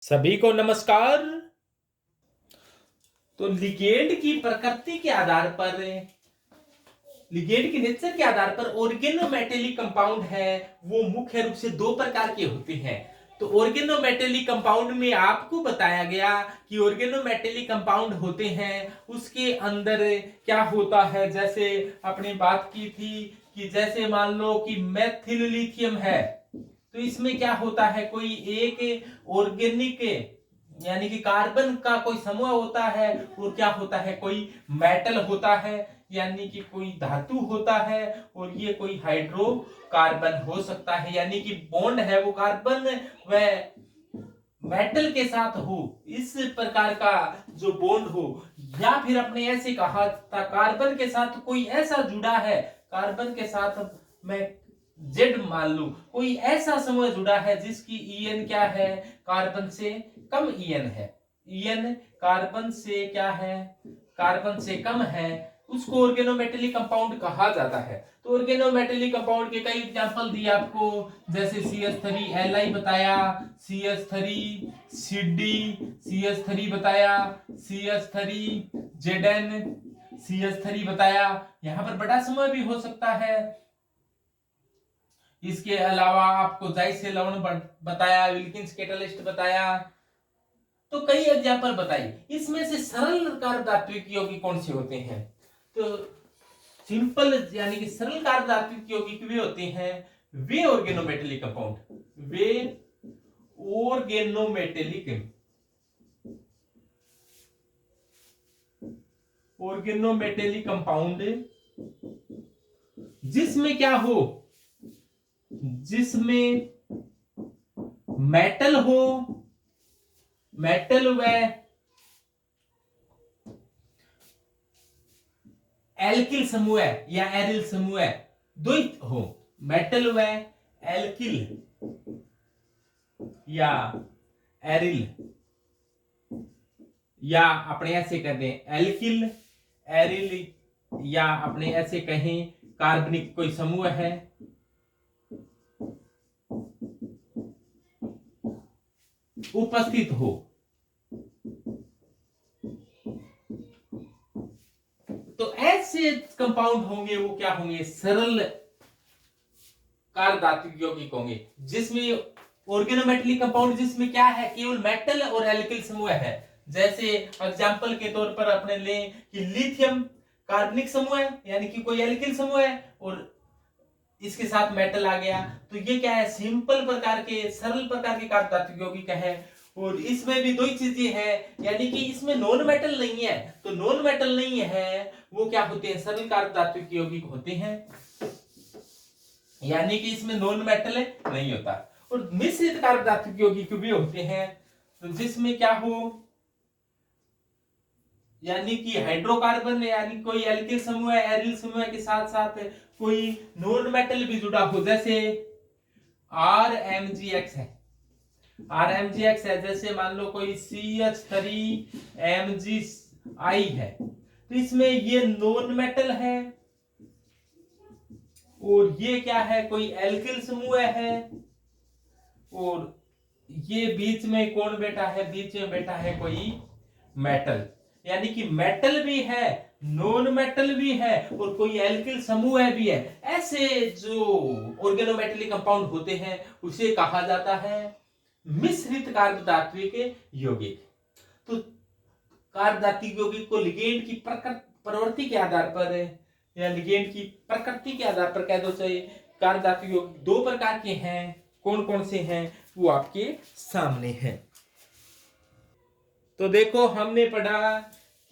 सभी को नमस्कार। तो लिगेंड की प्रकृति के आधार पर, लिगेंड के नेचर के आधार पर ऑर्गेनोमेटेलिक कंपाउंड है वो मुख्य रूप से दो प्रकार के होते हैं। तो ऑर्गेनोमेटेलिक कंपाउंड में आपको बताया गया कि ऑर्गेनोमेटेलिक कंपाउंड होते हैं उसके अंदर क्या होता है। जैसे अपने बात की थी कि जैसे मान लो कि मेथिल लिथियम है, तो इसमें क्या होता है, कोई एक ऑर्गेनिक यानी कि कार्बन का कोई समूह होता है, और क्या होता है, कोई मेटल होता है यानी कि कोई धातु होता है, और ये कोई हाइड्रोकार्बन हो सकता है यानी कि बॉन्ड है वो कार्बन व मेटल के साथ हो, इस प्रकार का जो बॉन्ड हो। या फिर अपने ऐसे कहा था कार्बन के साथ कोई ऐसा जुड़ा है, कार्बन के साथ मैं जेड मान लू, कोई ऐसा समूह जुड़ा है जिसकी ईएन क्या है, कार्बन से कम ईएन है, ईएन कार्बन से क्या है, कार्बन से कम है, उसको ऑर्गेनोमेटेलिक कंपाउंड कहा जाता है। तो ऑर्गेनोमेटेलिक कंपाउंड के कई एग्जांपल दिए आपको, जैसे CH3Li बताया, CH3CD, CH3 बताया, CH3Zn, CH3 बताया। यहां पर बड़ा समूह भी हो सकता है। इसके अलावा आपको जाइसे लवण बताया, विल्किंस कैटलिस्ट बताया। तो कई एग्जांपल बताइए, इसमें से सरल कार्बधात्विक यौगिक कौन से होते हैं। तो सिंपल यानी कि सरल कार्बधात्विक यौगिक वे होते हैं, वे ऑर्गेनोमेटेलिक कंपाउंड, वे ऑर्गेनोमेटेलिक ऑर्गेनोमेटेलिक कंपाउंड जिसमें क्या हो, जिसमें मेटल हो, मेटल व एल्किल समूह या एरिल समूह द्वैत हो, मेटल व एल्किल या एरिल, या अपने ऐसे कर दें एल्किल एरिल, या अपने ऐसे कहें कार्बनिक कोई समूह है, उपस्थित हो। तो ऐसे कंपाउंड होंगे वो क्या होंगे, सरल कार्बधात्विक यौगिक होंगे, जिसमें ऑर्गेनोमेटेलिक कंपाउंड जिसमें क्या है, केवल मेटल और एल्किल समूह है। जैसे एग्जांपल के तौर पर अपने लें कि लिथियम कार्बनिक समूह है यानी कि कोई एल्किल समूह है, और इसके साथ मेटल आ गया, तो ये क्या है, सिंपल प्रकार के सरल प्रकार के कार्बधात्विक यौगिक है। और इसमें भी दो ही चीजें हैं, यानी कि इसमें नॉन मेटल नहीं है, तो नॉन मेटल नहीं है वो क्या होते हैं, सरल कार्बधात्विक यौगिक होते हैं, यानी कि इसमें नॉन मेटल नहीं होता। और मिश्रित कार्बधात्विक यौगिक भी होते हैं, तो जिसमें क्या हो, यानी कि हाइड्रोकार्बन यानी कोई एल्किल समूह है, एरिल समूह के साथ साथ कोई नॉन मेटल भी जुड़ा हो, जैसे RMgX है, RMgX है, जैसे मान लो कोई CH3MgI है, तो इसमें ये नॉन मेटल है, और ये क्या है, कोई एल्किल समूह है, और ये बीच में कौन बैठा है, बीच में बैठा है कोई मेटल, यानी कि मेटल भी है, नॉन मेटल भी है, और कोई एल्किल समूह भी है। ऐसे जो ऑर्गेनोमेटेलिक कंपाउंड होते हैं उसे कहा जाता है मिश्रित कार्बधात्विक यौगिक। तो कार्बधात्विक यौगिक को लिगेंड की प्रवृत्ति के आधार पर या लिगेंड की प्रकृति के आधार पर कह दो, चाहिए कार्बधात्विक यौगिक दो प्रकार के हैं, कौन कौन से हैं वो आपके सामने है। तो देखो हमने पढ़ा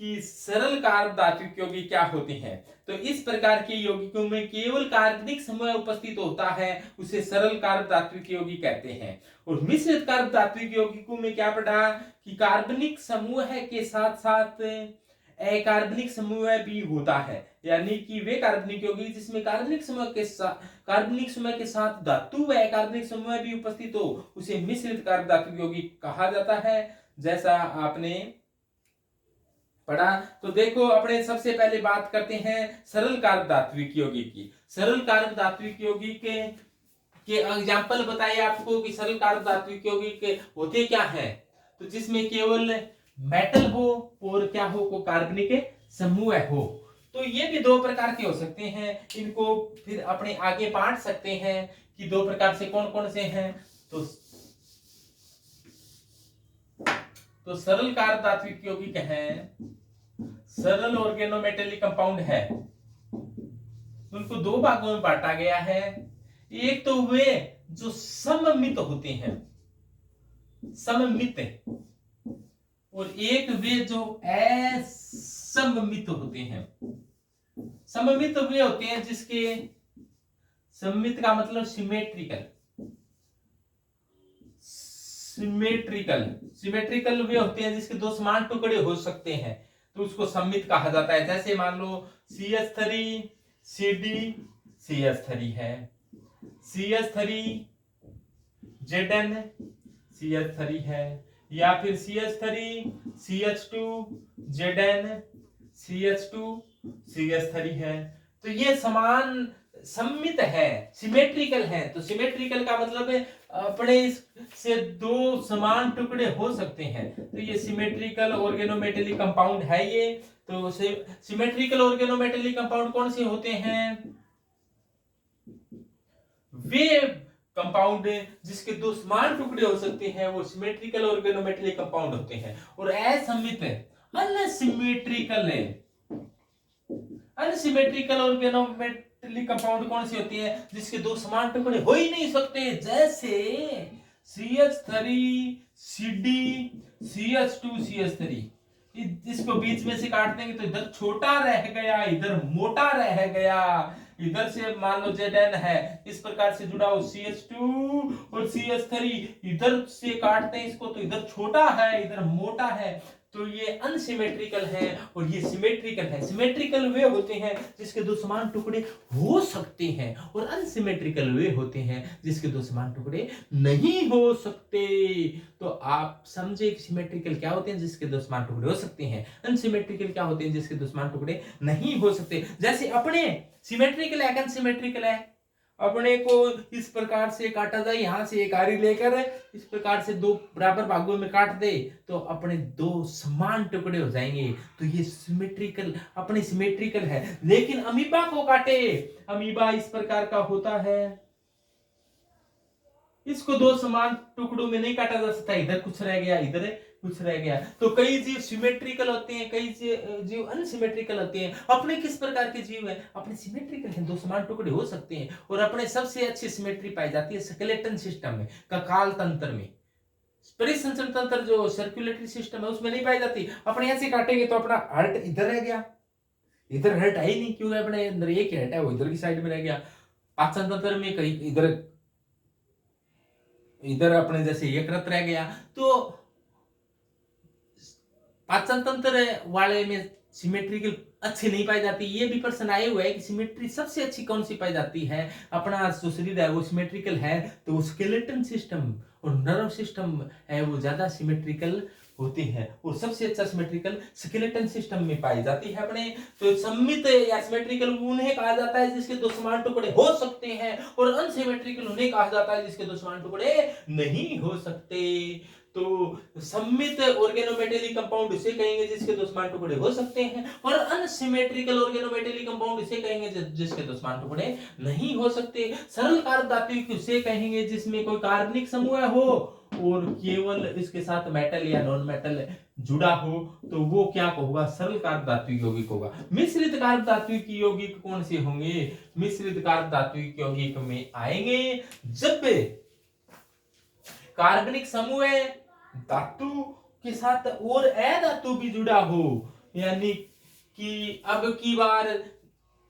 कि सरल कार्बधात्विक यौगिक क्या होते हैं। तो इस प्रकार के यौगिकों में केवल कार्बनिक समूह उपस्थित होता है, उसे सरल कार्बधात्विक यौगिक कहते हैं। और मिश्रित कार्बधात्विक यौगिकों में क्या पढ़ा कि कार्बनिक समूह के साथ साथ अकार्बनिक समूह भी होता है, यानी कि वे कार्बनिक यौगिक जिसमें कार्बनिक समूह के साथ धातु व अकार्बनिक समूह भी उपस्थित हो, उसे मिश्रित कार्बधात्विक यौगिक कहा जाता है, जैसा आपने पढ़ा। तो देखो अपने सबसे पहले बात करते हैं सरल कार्बधात्विक यौगिक की। सरल कार्बधात्विक यौगिक के एग्जांपल बताए आपको कि सरल कार्बधात्विक यौगिक होते क्या हैं। तो जिसमें केवल मेटल हो और क्या हो, को कार्बनिक समूह हो। तो ये भी दो प्रकार के हो सकते हैं। इनको फिर अपने आगे बांट सकते हैं कि दो प्रकार से कौन कौन से हैं। तो सरल कार्बधात्विक यौगिक हैं, सरल ऑर्गेनोमेटेलिक कंपाउंड है, उनको दो भागों में बांटा गया है। एक तो वे जो सममित होते हैं, सममित, और एक वे जो असममित होते हैं। सममित वे होते हैं जिसके, सममित का मतलब सिमेट्रिकल, सिमेट्रिकल वे होते हैं जिसके दो समान टुकड़े हो सकते हैं, तो उसको सममित कहा जाता है। जैसे मान लो CH3 CD CH3 है, CH3 ZN CH3 है, या फिर CH3 CH2 ZN CH2 CH3 है। तो ये समान सममित है, सिमेट्रिकल है। तो सिमेट्रिकल का मतलब है अपने से दो समान टुकड़े हो सकते हैं, तो ये सिमेट्रिकल ऑर्गेनोमेटेलिक कंपाउंड है ये। तो सिमेट्रिकल ऑर्गेनोमेटेलिक कंपाउंड कौन से होते हैं? वे कंपाउंड जिसके दो समान टुकड़े हो सकते हैं वो सिमेट्रिकल ऑर्गेनोमेटेलिक कंपाउंड होते हैं। और असममित अनसिमेट्रिकल अनसिमेट्रिकल ऑर्गेनोमेटेलिक कंपाउंड कौन सी होती है? जिसके दो समान टुकड़े हो ही नहीं सकते, जैसे CH3 CD CH2 CH3। इसको बीच में से काट देंगे तो इधर छोटा रह गया, इधर मोटा रह गया। इधर से मान लो ZN है, इस प्रकार से जुड़ा हो CH2 और CH3, इधर से काटते हैं इसको तो इधर छोटा है, इधर मोटा है। तो ये अनसिमेट्रिकल है और ये सिमेट्रिकल है। सिमेट्रिकल वे होते हैं जिसके दो समान टुकड़े हो सकते हैं, और अनसिमेट्रिकल वे होते हैं जिसके दो समान टुकड़े नहीं हो सकते। तो आप समझे कि सिमेट्रिकल क्या होते हैं? जिसके दो समान टुकड़े हो सकते हैं। अनसिमेट्रिकल क्या होते हैं? जिसके दो समान टुकड़े नहीं हो सकते। जैसे अपने सिमेट्रिकल है, अनसिमेट्रिकल है। अपने को इस प्रकार से काटा जाए, यहां से एक आरी लेकर इस प्रकार से दो बराबर भागों में काट दे तो अपने दो समान टुकड़े हो जाएंगे। तो ये सिमेट्रिकल, अपने सिमेट्रिकल है। लेकिन अमीबा को काटे, अमीबा इस प्रकार का होता है, इसको दो समान टुकड़ों में नहीं काटा जा सकता, इधर कुछ रह गया, इधर कुछ रह गया। तो कई जीव सिमेट्रिकल होते हैं, कई जीव अनसिमेट्रिकल होते हैं। अपने किस प्रकार के जीव हैं? अपने सिमेट्रिकल हैं, दो समान टुकड़े हो सकते हैं। और अपने सबसे अच्छी सिमेट्री पाई जाती है स्केलेटन सिस्टम में, कंकाल तंत्र में। परिसंचरण तंत्र जो सर्कुलेटरी सिस्टम है उसमें नहीं पाई जाती। अपने ऐसे काटेंगे तो अपना हार्ट इधर रह गया, इधर हर्ट है ही नहीं, क्योंकि अपने अंदर एक हर्ट है, वो इधर की साइड में रह गया। पाचन तंत्र में कहीं इधर अपने जैसे यकृत रह गया। तो पाचन तंत्र वाले में सिमेट्रिकल अच्छी नहीं पाई जाती। ये भी प्रश्न आए हुए है कि सिमेट्री सबसे अच्छी कौन सी पाई जाती है? अपना जो शरीर है वो सिमेट्रिकल है तो वो स्केलेटन सिस्टम और नर्व सिस्टम है वो ज्यादा सिमेट्रिकल होती है, और सबसे अच्छा सिमेट्रिकल स्केलेटन सिस्टम में पाई जाती है अपने। तो सममित या सिमेट्रिकल उन्हें कहा जाता है जिसके दो समान टुकड़े हो सकते हैं, और अनसिमेट्रिकल उन्हें कहा जाता है जिसके दो समान टुकड़े नहीं हो सकते। तो सममित ऑर्गेनोमेटेलिक कंपाउंड इसे कहेंगे जिसके दो समान टुकड़े हो सकते हैं, और अनसिमेट्रिकल ऑर्गेनोमेटेलिक कंपाउंड इसे कहेंगे जिसके दो समान टुकड़े नहीं हो सकते। सरल कार्बधातुक उसे कहेंगे जिसमें कोई कार्बनिक समूह हो और केवल इसके साथ मेटल या नॉन मेटल जुड़ा हो, तो वो क्या होगा? सरल कार्बधातुक यौगिक होगा। मिश्रित कार्बधातुक यौगिक कौन से होंगे? मिश्रित कार्बधातुक यौगिक में आएंगे जब कार्बनिक समूह धातु के साथ और अधातु भी जुड़ा हो, यानी कि अब की बार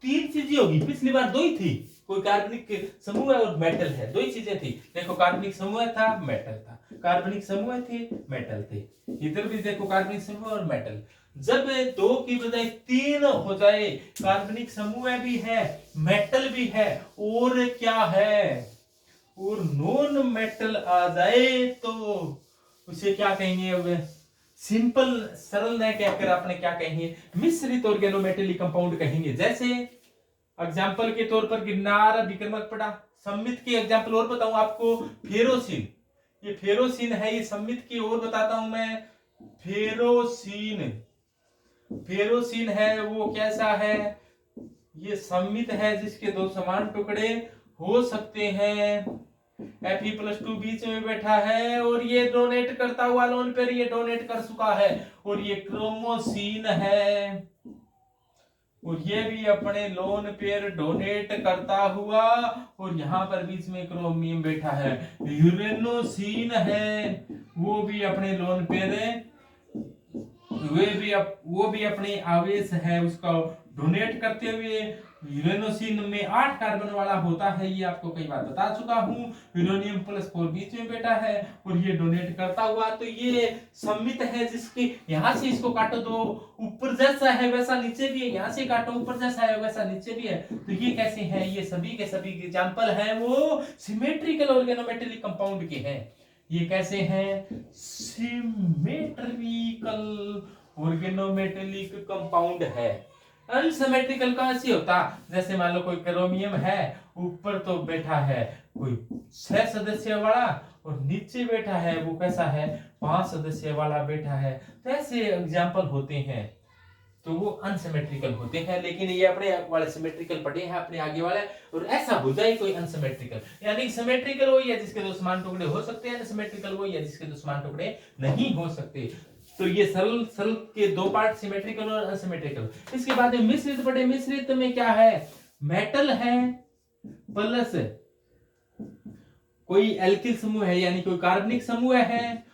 तीन चीजें होगी, पिछली बार दो ही थी। कोई कार्बनिक समूह है और मेटल है, दो ही चीजें थी। देखो कार्बनिक समूह था, मेटल था, कार्बनिक समूह थे, मेटल थे। इधर भी देखो कार्बनिक समूह और मेटल। जब दो की बजाय तीन हो जाए, कार्बनिक समूह भी है, मेटल भी है, और क्या है, और नॉन मेटल आ जाए, तो उसे क्या कहेंगे? अब सिंपल, सरल न कहकर आपने क्या कहेंगे? मिश्रित ऑर्गेनोमेटेलिक कंपाउंड कहेंगे। जैसे एग्जांपल के तौर पर गिरनार विक्रमक पड़ा। सम्मित के एग्जांपल और बताऊं आपको, फेरोसिन, ये फेरोसिन है, ये सम्मित की ओर बताता हूं मैं। फेरोसिन, फेरोसिन है वो कैसा है, ये सम्मित है जिसके दो समान टुकड़े हो सकते हैं। Fe+2 बीच में बैठा है और ये डोनेट करता हुआ लोन पेयर, ये डोनेट कर चुका है। और ये क्रोमोसिन है और ये भी अपने लोन पेयर डोनेट करता हुआ, और यहाँ पर बीच में क्रोमियम बैठा है। यूरेनोसिन है, वो भी अपने लोन पेयर, वो भी अपने आवेश है उसका डोनेट करते हुए। यूरेनोसिन में 8 कार्बन वाला होता है, ये आपको कई बार बता चुका हूं। यूरेनियम+4 बीच में बैठा है और ये डोनेट करता हुआ। तो ये सम्मित है जिसके यहां से इसको काटो तो ऊपर जैसा है वैसा नीचे भी है, यहां से काटो ऊपर जैसा है वैसा नीचे भी है। तो ये कैसे है, ये सभी के सभी एग्जांपल हैं वो सिमेट्रिकल ऑर्गेनोमेटेलिक कंपाउंड के हैं। ये कैसे हैं, सिमेट्रिकल ऑर्गेनोमेटेलिक कंपाउंड है। अनसिमेट्रिकल कहां से होता, जैसे मान लो कोई क्रोमियम है, ऊपर तो बैठा है कोई 6 सदस्य वाला और नीचे बैठा है वो कैसा है, 5 सदस्य वाला बैठा है। तो ऐसे एग्जांपल होते हैं, तो वो अनसिमेट्रिकल होते हैं। लेकिन ये अपने वाले सिमेट्रिकल पढ़े हैं अपने आगे वाले। और ऐसा हो जाए कोई अनसिमेट्रिकल, यानी सिमेट्रिकल वही है जिसके दो समान टुकड़े हो सकते हैं, अनसिमेट्रिकल वही है जिसके दो समान टुकड़े नहीं हो सकते। तो ये सरल सरल के दो पार्ट, सिमेट्रिकल और अनसिमेट्रिकल। इसके बाद मिश्रित पढ़े। मिश्रित में क्या है, मेटल है प्लस कोई एल्किल समूह है यानी कोई कार्बनिक समूह है,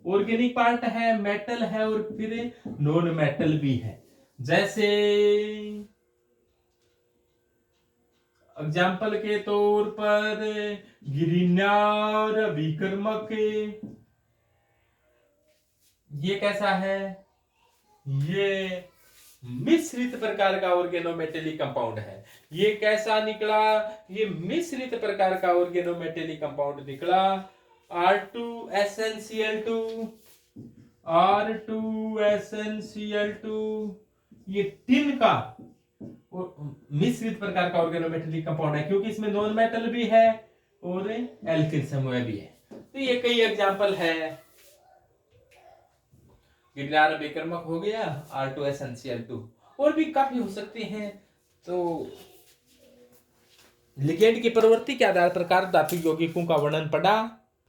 ऑर्गेनिक पार्ट है, मेटल है और फिर नॉन मेटल भी है। जैसे एग्जाम्पल के तौर पर गिरिनार, विक्रमक, ये कैसा है, ये मिश्रित प्रकार का ऑर्गेनोमेटेलिक कंपाउंड है। ये कैसा निकला, ये मिश्रित प्रकार का ऑर्गेनोमेटेलिक कंपाउंड निकला। R2SnCl2, R2SnCl2, ये टिन का मिश्रित प्रकार का ऑर्गेनोमेटेलिक कंपाउंड है क्योंकि इसमें नॉन मेटल भी है और एल्किल समूह भी है। तो ये कई एग्जांपल है। गिरनार विक्रमक हो गया, R2SnCl2, और भी काफी हो सकते हैं। तो लिगेंड की प्रवृत्ति के आधार पर कार्बधातु यौगिकों का वर्णन पढ़ा।